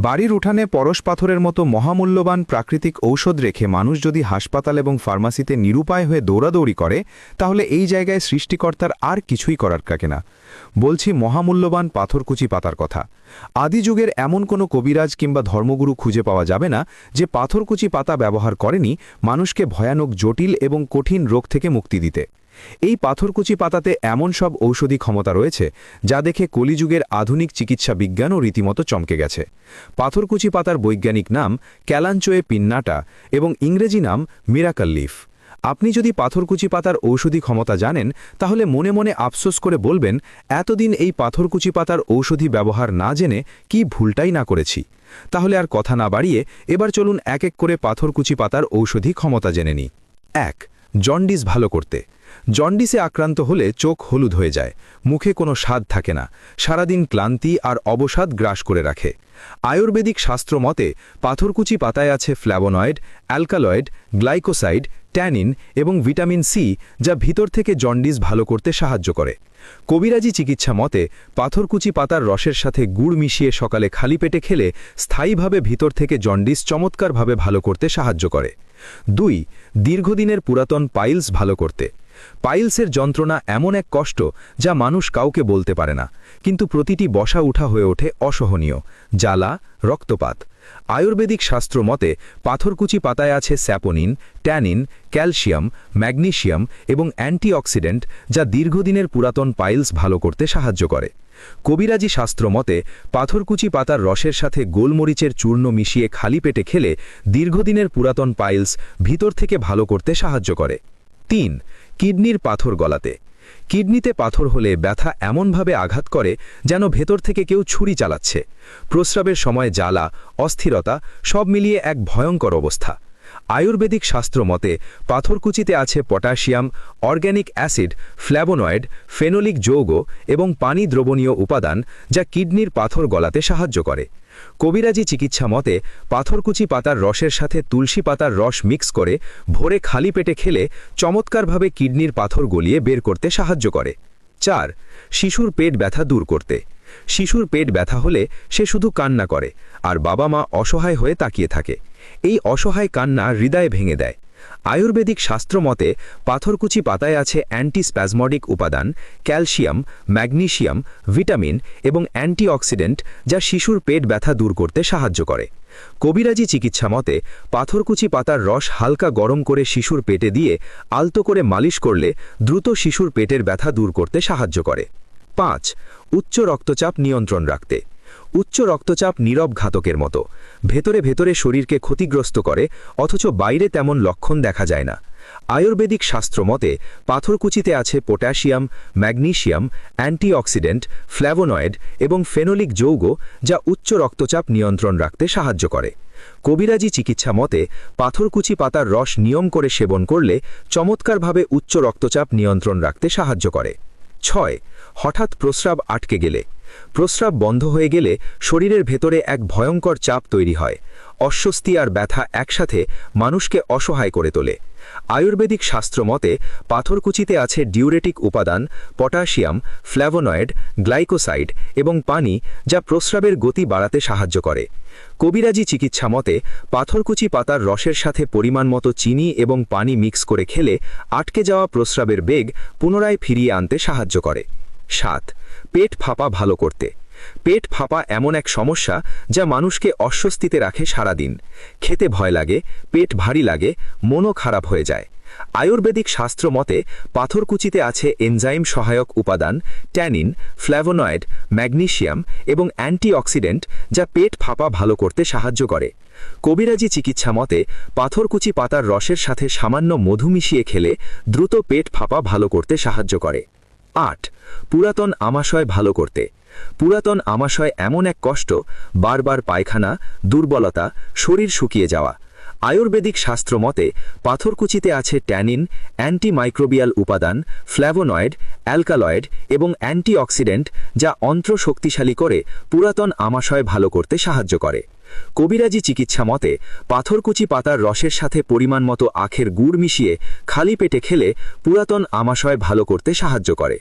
বাড়ির উঠানে পরশ পাথরের মতো মহামূল্যবান প্রাকৃতিক ঔষধ রেখে মানুষ যদি হাসপাতাল এবং ফার্মাসিতে নিরুপায় হয়ে দৌড়াদৌড়ি করে, তাহলে এই জায়গায় সৃষ্টিকর্তার আর কিছুই করার থাকে না। বলছি মহামূল্যবান পাথরকুচি পাতার কথা। আদি যুগের এমন কোনো কবিরাজ কিংবা ধর্মগুরু খুঁজে পাওয়া যাবে না যে পাথরকুচি পাতা ব্যবহার করেনি মানুষকে ভয়ানক জটিল এবং কঠিন রোগ থেকে মুক্তি দিতে। এই পাথরকুচি পাতাতে এমন সব ঔষধি ক্ষমতা রয়েছে যা দেখে কলিযুগের আধুনিক চিকিৎসা বিজ্ঞানও রীতিমতো চমকে গেছে। পাথরকুচি পাতার বৈজ্ঞানিক নাম ক্যালাঞ্চোয়ে পিন্নাটা এবং ইংরেজি নাম মিরাকল লিফ। আপনি যদি পাথরকুচি পাতার ঔষধি ক্ষমতা জানেন, তাহলে মনে মনে আফসোস করে বলবেন, এতদিন এই পাথরকুচি পাতার ঔষধি ব্যবহার না জেনে কি ভুলটাই না করেছি। তাহলে আর কথা না বাড়িয়ে এবার চলুন এক এক করে পাথরকুচি পাতার ঔষধি ক্ষমতা জেনে নিই। ১. জন্ডিস ভালো করতে। জন্ডিসে আক্রান্ত হলে চোখ হলুদ হয়ে যায়, মুখে কোনো স্বাদ থাকে না, সারাদিন ক্লান্তি আর অবসাদ গ্রাস করে রাখে। আয়ুর্বেদিক শাস্ত্র মতে পাথরকুচি পাতায় আছে ফ্ল্যাভোনয়েড, অ্যালকালয়েড, গ্লাইকোসাইড, ট্যানিন এবং ভিটামিন সি, যা ভিতর থেকে জন্ডিস ভালো করতে সাহায্য করে। কবিরাজি চিকিৎসা মতে পাথরকুচি পাতার রসের সাথে গুড় মিশিয়ে সকালে খালি পেটে খেলে স্থায়ীভাবে ভিতর থেকে জন্ডিস চমৎকারভাবে ভালো করতে সাহায্য করে। ২. দীর্ঘদিনের পুরাতন পাইলস ভালো করতে। পাইলসের যন্ত্রণা এমন এক কষ্ট যা মানুষ কাউকে বলতে পারে না, কিন্তু প্রতিটি বসা উঠা হয়ে ওঠে অসহনীয়, জ্বালা, রক্তপাত। আয়ুর্বেদিক শাস্ত্র মতে পাথরকুচি পাতায় আছে স্যাপোনিন, ট্যানিন, ক্যালসিয়াম, ম্যাগনেসিয়াম এবং অ্যান্টিঅক্সিডেন্ট, যা দীর্ঘদিনের পুরাতন পাইলস ভালো করতে সাহায্য করে। কবিরাজি শাস্ত্র মতে পাথরকুচি পাতার রসের সাথে গোলমরিচের চূর্ণ মিশিয়ে খালি পেটে খেলে দীর্ঘদিনের পুরাতন পাইলস ভিতর থেকে ভালো করতে সাহায্য করে। ৩. কিডনির পাথর গলাতে। কিডনিতে পাথর হলে ব্যথা এমনভাবে আঘাত করে যেন ভেতর থেকে কেউ ছুরি চালাচ্ছে। প্রস্রাবের সময় জ্বালা, অস্থিরতা, সব মিলিয়ে এক ভয়ঙ্কর অবস্থা। আয়ুর্বেদিক শাস্ত্র মতে পাথরকুচিতে আছে potassium, organic acid, flavonoid, phenolic যৌগ এবং পানি দ্রবণীয় উপাদান, যা কিডনির পাথর গলাতে সাহায্য করে। কবিরাজি চিকিৎসা মতে পাথরকুচি পাতার রসের সাথে তুলসী পাতার রস মিক্স করে ভোরে খালি পেটে খেলে চমৎকারভাবে কিডনির পাথর গলিয়ে বের করতে সাহায্য করে। ৪. শিশুর পেট ব্যথা দূর করতে। শিশুর পেট ব্যথা হলে সে শুধু কান্না করে, আর বাবা মা অসহায় হয়ে তাকিয়ে থাকে। এই অসহায় কান্না হৃদয়ে ভেঙে দেয়। আয়ুর্বেদিক শাস্ত্র মতে পাথরকুচি পাতায় আছে অ্যান্টিস্প্যাজমডিক উপাদান, ক্যালসিয়াম, ম্যাগনেসিয়াম, ভিটামিন এবং অ্যান্টিঅক্সিডেন্ট, যা শিশুর পেট ব্যথা দূর করতে সাহায্য করে। কবিরাজি চিকিৎসা মতে পাথরকুচি পাতার রস হালকা গরম করে শিশুর পেটে দিয়ে আলতো করে মালিশ করলে দ্রুত শিশুর পেটের ব্যথা দূর করতে সাহায্য করে। ৫. উচ্চ রক্তচাপ নিয়ন্ত্রণ রাখতে। উচ্চ রক্তচাপ নীরব ঘাতকের মতো, ভেতরে ভেতরে শরীরকে ক্ষতিগ্রস্ত করে, অথচ বাইরে তেমন লক্ষণ দেখা যায় না। আয়ুর্বেদিক শাস্ত্র মতে পাথরকুচিতে আছে পটাশিয়াম, ম্যাগনেসিয়াম, অ্যান্টিঅক্সিডেন্ট, ফ্ল্যাভোনয়েড এবং ফেনোলিক যৌগ, যা উচ্চ রক্তচাপ নিয়ন্ত্রণ রাখতে সাহায্য করে। কবিরাজি চিকিৎসা মতে পাথরকুচি পাতার রস নিয়ম করে সেবন করলে চমৎকারভাবে উচ্চ রক্তচাপ নিয়ন্ত্রণ রাখতে সাহায্য করে। ৬. হঠাৎ প্রস্রাব আটকে গেলে। প্রস্রাব বন্ধ হয়ে গেলে শরীরের ভেতরে এক ভয়ঙ্কর চাপ তৈরি হয়। অস্বস্তি আর ব্যথা একসাথে মানুষকে অসহায় করে তোলে। আয়ুর্বেদিক শাস্ত্র মতে পাথরকুচিতে আছে ডিউরেটিক উপাদান, পটাশিয়াম, ফ্ল্যাভোনয়েড, গ্লাইকোসাইড এবং পানি, যা প্রস্রাবের গতি বাড়াতে সাহায্য করে। কবিরাজি চিকিৎসা মতে পাথরকুচি পাতার রসের সাথে পরিমাণ মতো চিনি এবং পানি মিক্স করে খেলে আটকে যাওয়া প্রস্রাবের বেগ পুনরায় ফিরিয়ে আনতে সাহায্য করে। ৭. পেট ফাঁপা ভালো করতে। পেট ফাঁপা এমন এক সমস্যা যা মানুষকে অস্বস্তিতে রাখে সারাদিন। খেতে ভয় লাগে, পেট ভারী লাগে, মনও খারাপ হয়ে যায়। আয়ুর্বেদিক শাস্ত্র মতে পাথরকুচিতে আছে এনজাইম সহায়ক উপাদান, ট্যানিন, ফ্ল্যাভোনয়েড, ম্যাগনেসিয়াম এবং অ্যান্টিঅক্সিডেন্ট, যা পেট ফাঁপা ভালো করতে সাহায্য করে। কবিরাজি চিকিৎসা মতে পাথরকুচি পাতার রসের সাথে সামান্য মধু মিশিয়ে খেলে দ্রুত পেট ফাঁপা ভালো করতে সাহায্য করে। ৮. পুরাতন আমাশয় ভালো করতে। পুরাতন আমাশয় এমন এক কষ্ট, বারবার পায়খানা, দুর্বলতা, শরীর শুকিয়ে যাওয়া। আয়ুর্বেদিক শাস্ত্র মতে পাথরকুচিতে আছে ট্যানিন, অ্যান্টিমাইক্রোবিয়াল উপাদান, ফ্ল্যাভোনয়েড, অ্যালকালয়েড এবং অ্যান্টিঅক্সিডেন্ট, যা অন্ত্র শক্তিশালী করে পুরাতন আমাশয় ভালো করতে সাহায্য করে। কবিরাজি চিকিৎসা মতে পাথরকুচি পাতার রসের সাথে পরিমাণ মতো আখের গুড় মিশিয়ে খালি পেটে খেলে পুরাতন আমাশয় ভালো করতে সাহায্য করে।